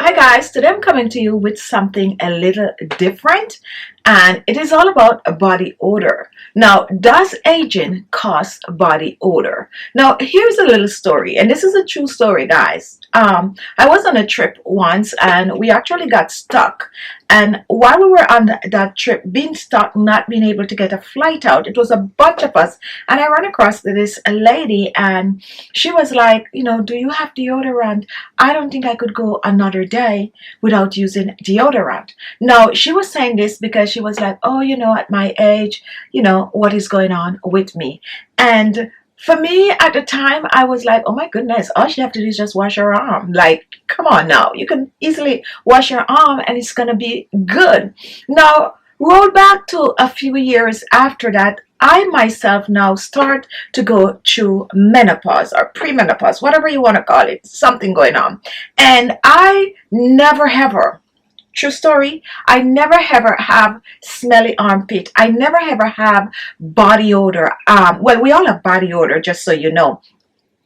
Hi guys, today I'm coming to you with something a little different, and it is all about a body odor. Now, does aging cause body odor? Now, here's a little story, and this is a true story, guys. I was on a trip once and we actually got stuck. And while we were on that trip, being stuck, not being able to get a flight out, it was a bunch of us. And I ran across this lady and she was like, do you have deodorant? I don't think I could go another day without using deodorant. Now, she was saying this because she was like, oh, at my age, what is going on with me? And for me, at the time, I was like, oh my goodness, all you have to do is just wash your arm. Like, come on now. You can easily wash your arm and it's going to be good. Now, roll back to a few years after that, I myself now start to go through menopause or premenopause, whatever you want to call it, something going on. And I never ever, true story, I never ever have smelly armpit. I never ever have body odor. Well, we all have body odor, just so you know,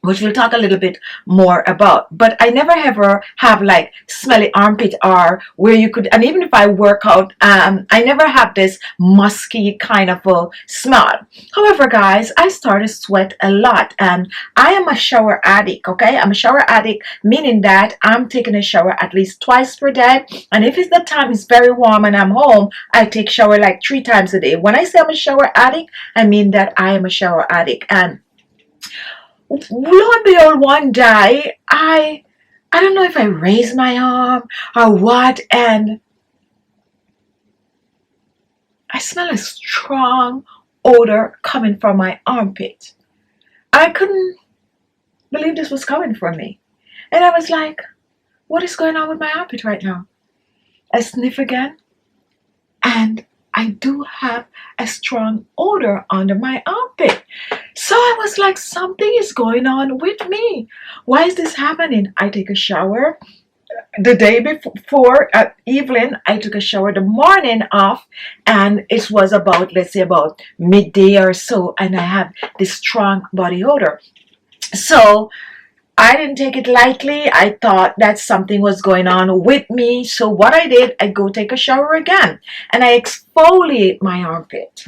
which we'll talk a little bit more about. But I never ever have like smelly armpit or where you could, and even if I work out, I never have this musky kind of a smell. However, guys, I start to sweat a lot and I am a shower addict, okay? I'm a shower addict, meaning that I'm taking a shower at least twice per day. And if it's the time is very warm and I'm home, I take shower like 3 times a day. When I say I'm a shower addict, I mean that I am a shower addict. And lo and behold, one day, I don't know if I raised my arm or what, and I smell a strong odor coming from my armpit. I couldn't believe this was coming from me. And I was like, what is going on with my armpit right now? I sniff again, and I do have a strong odor under my armpit. So I was like, something is going on with me. Why is this happening? I take a shower the day before at evening. I took a shower the morning off, and it was about, let's say, about midday or so, and I have this strong body odor. So I didn't take it lightly. I thought that something was going on with me. So what I did, I go take a shower again and I exfoliate my armpit.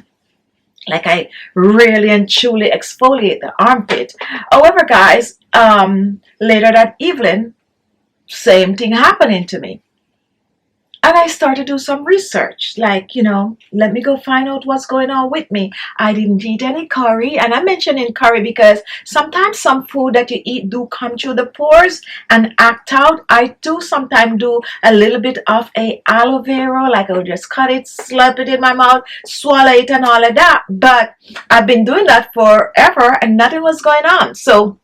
Like I really and truly exfoliate the armpit. However, guys, later that evening, same thing happening to me. And I started to do some research, like, let me go find out what's going on with me. I didn't eat any curry, and I'm mentioning curry because sometimes some food that you eat do come through the pores and act out. I do sometimes do a little bit of a aloe vera, like I would just cut it, slurp it in my mouth, swallow it and all of that. But I've been doing that forever and nothing was going on. So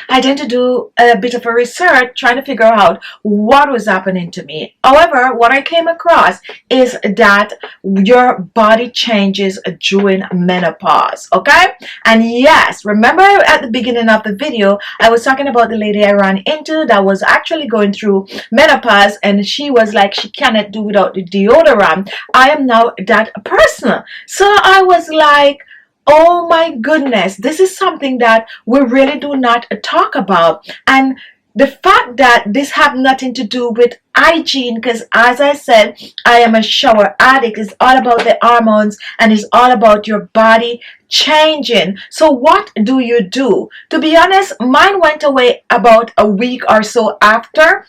I tend to do a bit of a research trying to figure out what was happening to me. However, what I came across is that your body changes during menopause, okay? And yes, remember at the beginning of the video, I was talking about the lady I ran into that was actually going through menopause, and she was like, she cannot do without the deodorant. I am now that person. So I was like, oh my goodness, this is something that we really do not talk about. And the fact that this have nothing to do with hygiene, because as I said, I am a shower addict. It's all about the hormones and it's all about your body changing. So what do you do? To be honest, mine went away about a week or so after.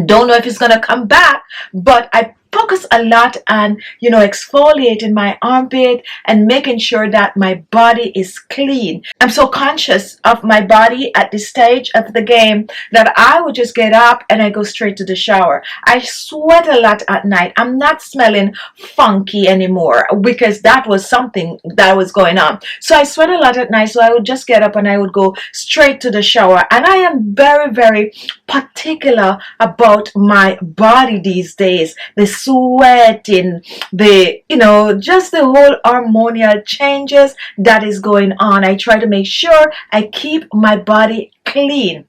Don't know if it's gonna come back, but I focus a lot on exfoliating my armpit and making sure that my body is clean. I'm so conscious of my body at this stage of the game that I would just get up and I go straight to the shower. I sweat a lot at night. I'm not smelling funky anymore because that was something that was going on. So I sweat a lot at night, so I would just get up and I would go straight to the shower. And I am very, very particular about my body these days. The sweating, just the whole hormonal changes that is going on. I try to make sure I keep my body clean.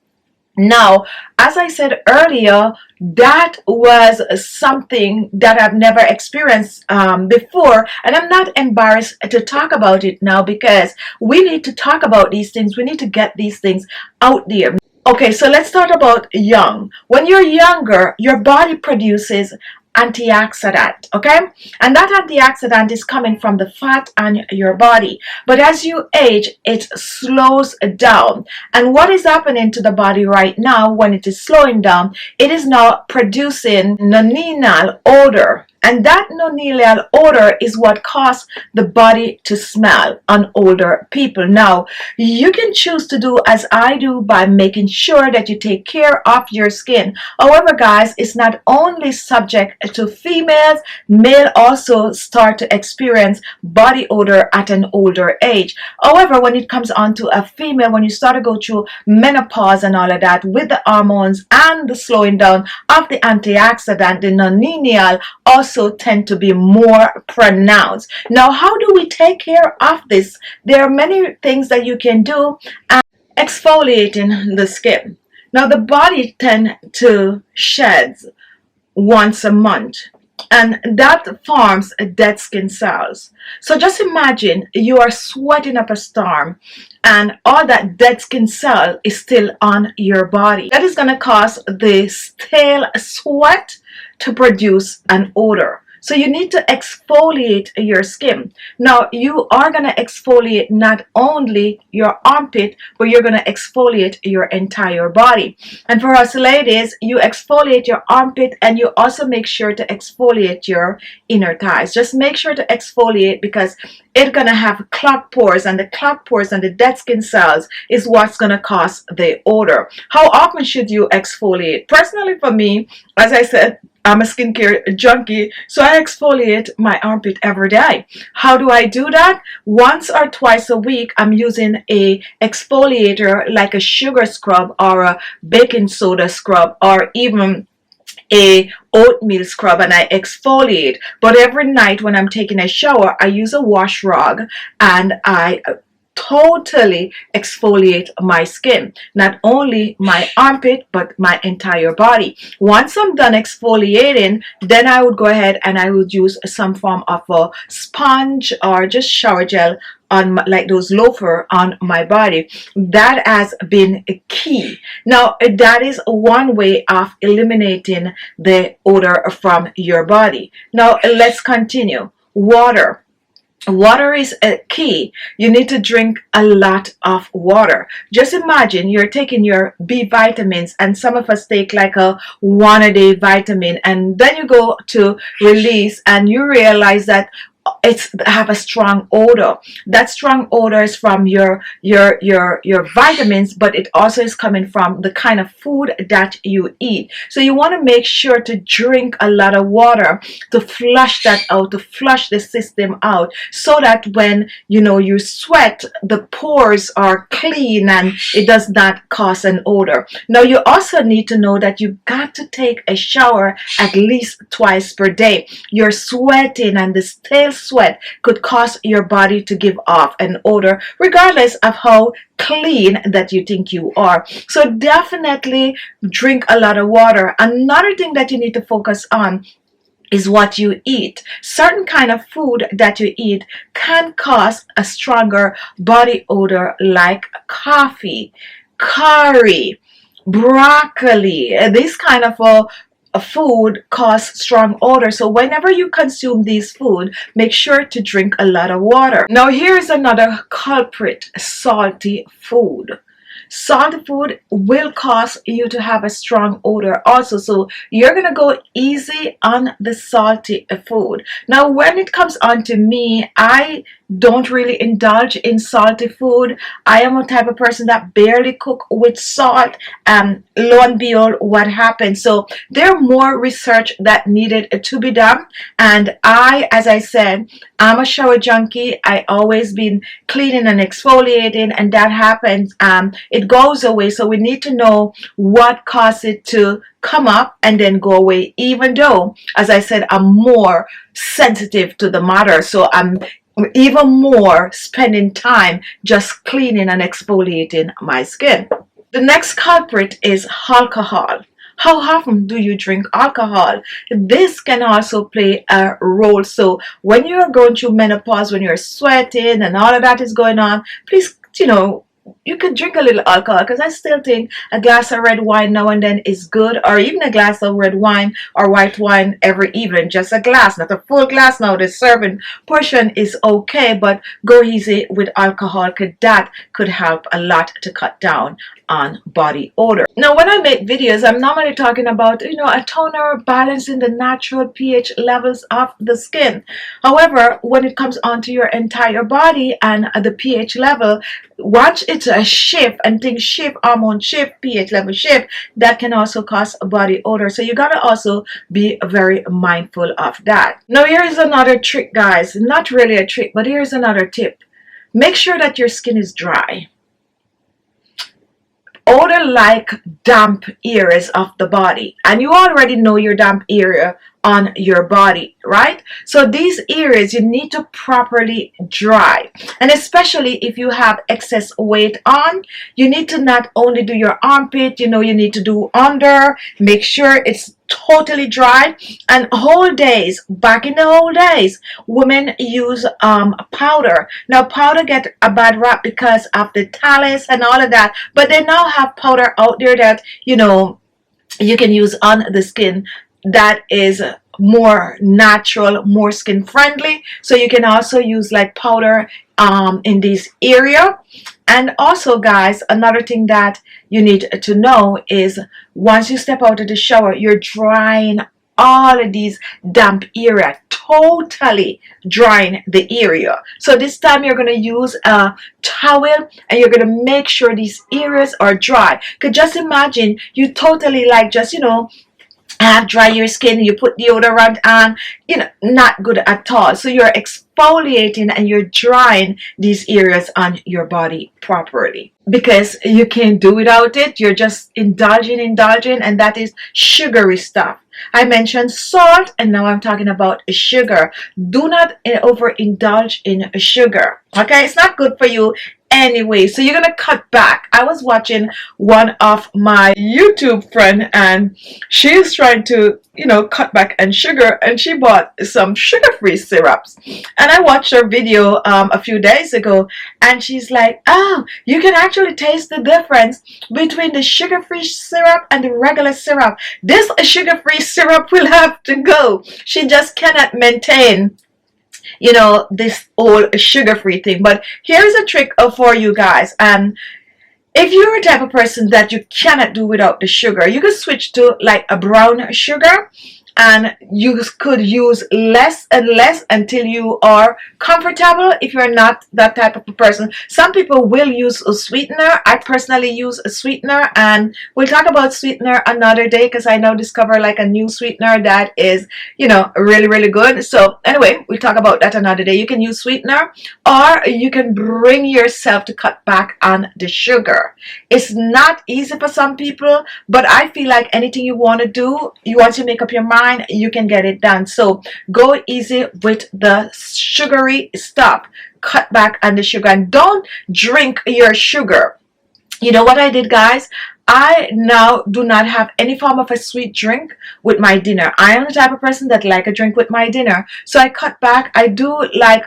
Now, as I said earlier, that was something that I've never experienced before, and I'm not embarrassed to talk about it now because we need to talk about these things. We need to get these things out there. Okay, so let's talk about young. When you're younger, your body produces antioxidant, okay? And that antioxidant is coming from the fat on your body. But as you age, it slows down. And what is happening to the body right now when it is slowing down? It is now producing noninal odor. And that noninal odor is what causes the body to smell on older people. Now, you can choose to do as I do by making sure that you take care of your skin. However, guys, it's not only subject to females. Male also start to experience body odor at an older age. However, when it comes on to a female, when you start to go through menopause and all of that, with the hormones and the slowing down of the antioxidant, the noninal also tend to be more pronounced. Now, how do we take care of this? There are many things that you can do. Exfoliating the skin. Now, the body tend to shed once a month, and that forms dead skin cells. So just imagine you are sweating up a storm and all that dead skin cell is still on your body. That is going to cause the stale sweat to produce an odor. So you need to exfoliate your skin. Now, you are going to exfoliate not only your armpit, but you're going to exfoliate your entire body. And for us ladies, you exfoliate your armpit and you also make sure to exfoliate your inner thighs. Just make sure to exfoliate because it's going to have clogged pores, and the clogged pores and the dead skin cells is what's going to cause the odor. How often should you exfoliate? Personally, for me, as I said, I'm a skincare junkie, so I exfoliate my armpit every day. How do I do that? Once or twice a week, I'm using a exfoliator like a sugar scrub or a baking soda scrub or even a oatmeal scrub, and I exfoliate. But every night when I'm taking a shower, I use a wash rag and I totally exfoliate my skin, not only my armpit but my entire body. Once I'm done exfoliating, then I would go ahead and I would use some form of a sponge or just shower gel on like those loafer on my body. That has been key. Now, that is one way of eliminating the odor from your body. Now, let's continue. Water. Water is a key. You need to drink a lot of water. Just imagine you're taking your B vitamins, and some of us take like a 1 a day vitamin, and then you go to release and you realize that it's have a strong odor. That strong odor is from your vitamins, but it also is coming from the kind of food that you eat. So you want to make sure to drink a lot of water to flush that out, to flush the system out, so that when you sweat, the pores are clean and it does not cause an odor. Now, you also need to know that you got to take a shower at least twice per day. You're sweating, and the stale sweat could cause your body to give off an odor regardless of how clean that you think you are. So definitely drink a lot of water. Another thing that you need to focus on is what you eat. Certain kind of food that you eat can cause a stronger body odor, like coffee, curry, broccoli. This kind of a food cause strong odor. So whenever you consume these food, make sure to drink a lot of water. Now, here is another culprit: salty food. Salty food will cause you to have a strong odor also, so you're gonna go easy on the salty food. Now, when it comes on to me, I don't really indulge in salty food. I am a type of person that barely cook with salt, and lo and behold, what happens? So there are more research that needed to be done, and as I said, I'm a shower junkie. I always been cleaning and exfoliating, and that happens. It goes away. So we need to know what caused it to come up and then go away, even though, as I said, I'm more sensitive to the matter. So I'm even more spending time just cleaning and exfoliating my skin. The next culprit is alcohol. How often do you drink alcohol? This can also play a role. So when you're going through menopause, when you're sweating and all of that is going on, please, you could drink a little alcohol, because I still think a glass of red wine now and then is good, or even a glass of red wine or white wine every evening. Just a glass, not a full glass. Now the serving portion is okay, but go easy with alcohol, because that could help a lot to cut down on body odor. Now when I make videos, I'm normally talking about, you know, a toner, balancing the natural pH levels of the skin. However, when it comes onto your entire body and the pH level, watch it shift, and things shift, hormone shift, pH level shift, that can also cause a body odor. So you gotta also be very mindful of that. Now here's another trick, guys. Not really a trick, but here's another tip. Make sure that your skin is dry. Odor like damp areas of the body, and you already know your damp area on your body, right? So these areas you need to properly dry, and especially if you have excess weight on, you need to not only do your armpit, you know, you need to do under, make sure it's totally dry. And whole days, back in the whole days, women use powder. Now powder get a bad rap because of the talus and all of that, but they now have powder out there that, you know, you can use on the skin that is more natural, more skin friendly. So you can also use like powder in this area. And also, guys, another thing that you need to know is once you step out of the shower, you're drying all of these damp area, totally drying the area. So this time you're going to use a towel, and you're going to make sure these areas are dry. Because just imagine you totally like just, you know, dry your skin, you put deodorant on, you know, not good at all. So you're exfoliating and you're drying these areas on your body properly, because you can't do without it. You're just indulging, and that is sugary stuff. I mentioned salt, and now I'm talking about sugar. Do not overindulge in sugar, okay? It's not good for you anyway, so you're gonna cut back. I was watching one of my YouTube friend, and she's trying to, you know, cut back on sugar, and she bought some sugar-free syrups. And I watched her video a few days ago, and she's like, oh, you can actually taste the difference between the sugar-free syrup and the regular syrup. This sugar-free syrup will have to go. She just cannot maintain, you know, this old sugar-free thing. But here's a trick for you guys. And if you're a type of person that you cannot do without the sugar, you could switch to like a brown sugar, and you could use less and less until you are comfortable. If you're not that type of a person, some people will use a sweetener. I personally use a sweetener, and we'll talk about sweetener another day, because I now discover like a new sweetener that is, you know, really, really good. So anyway, we'll talk about that another day. You can use sweetener, or you can bring yourself to cut back on the sugar. It's not easy for some people, but I feel like anything you want to do, you want to make up your mind, you can get it done. So go easy with the sugary stuff. Cut back on the sugar, and don't drink your sugar. You know what I did, guys? I now do not have any form of a sweet drink with my dinner. I am the type of person that like a drink with my dinner. So I cut back. I do like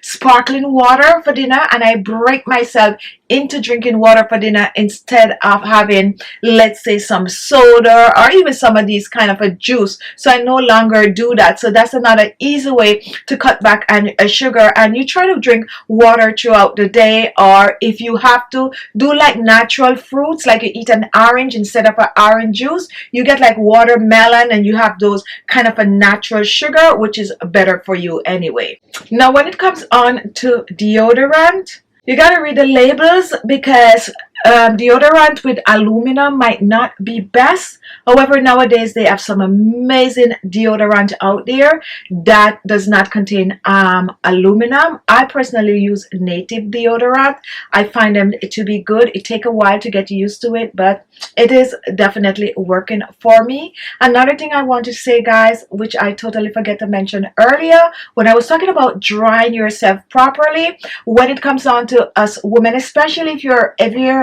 sparkling water for dinner, and I break myself into drinking water for dinner instead of having, let's say, some soda or even some of these kind of a juice. So I no longer do that. So that's another easy way to cut back on sugar. And you try to drink water throughout the day, or if you have to, do like natural fruits, like you eat an orange instead of an orange juice, you get like watermelon, and you have those kind of a natural sugar, which is better for you anyway. Now when it comes on to deodorant, you gotta read the labels, because deodorant with aluminum might not be best. However, nowadays they have some amazing deodorant out there that does not contain aluminum. I personally use native deodorant. I find them to be good. It takes a while to get used to it, but it is definitely working for me. Another thing I want to say, guys, which I totally forget to mention earlier when I was talking about drying yourself properly, when it comes on to us women, especially if you're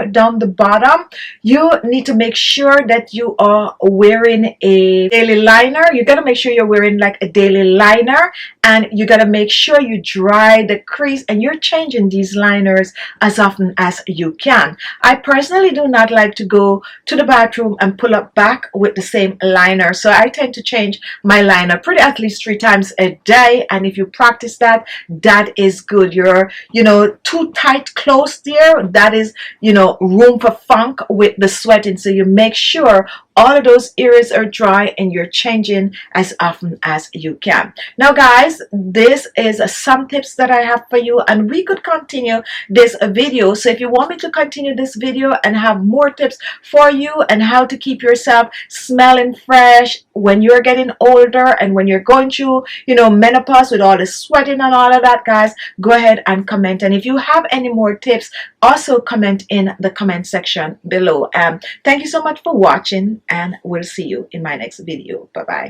here down the bottom, you need to make sure that you are wearing a daily liner. You got to make sure you're wearing like a daily liner, and you got to make sure you dry the crease, and you're changing these liners as often as you can. I personally do not like to go to the bathroom and pull up back with the same liner, so I tend to change my liner pretty at least 3 times a day. And if you practice that, that is good. You're, you know, too tight close there, that is, you know, room for funk with the sweating. So you make sure all of those areas are dry and you're changing as often as you can. Now guys, this is some tips that I have for you, and we could continue this video. So if you want me to continue this video and have more tips for you and how to keep yourself smelling fresh when you're getting older and when you're going through, you know, menopause with all the sweating and all of that, guys, go ahead and comment. And if you have any more tips, also comment in the comment section below. Thank you so much for watching, and we'll see you in my next video. Bye bye.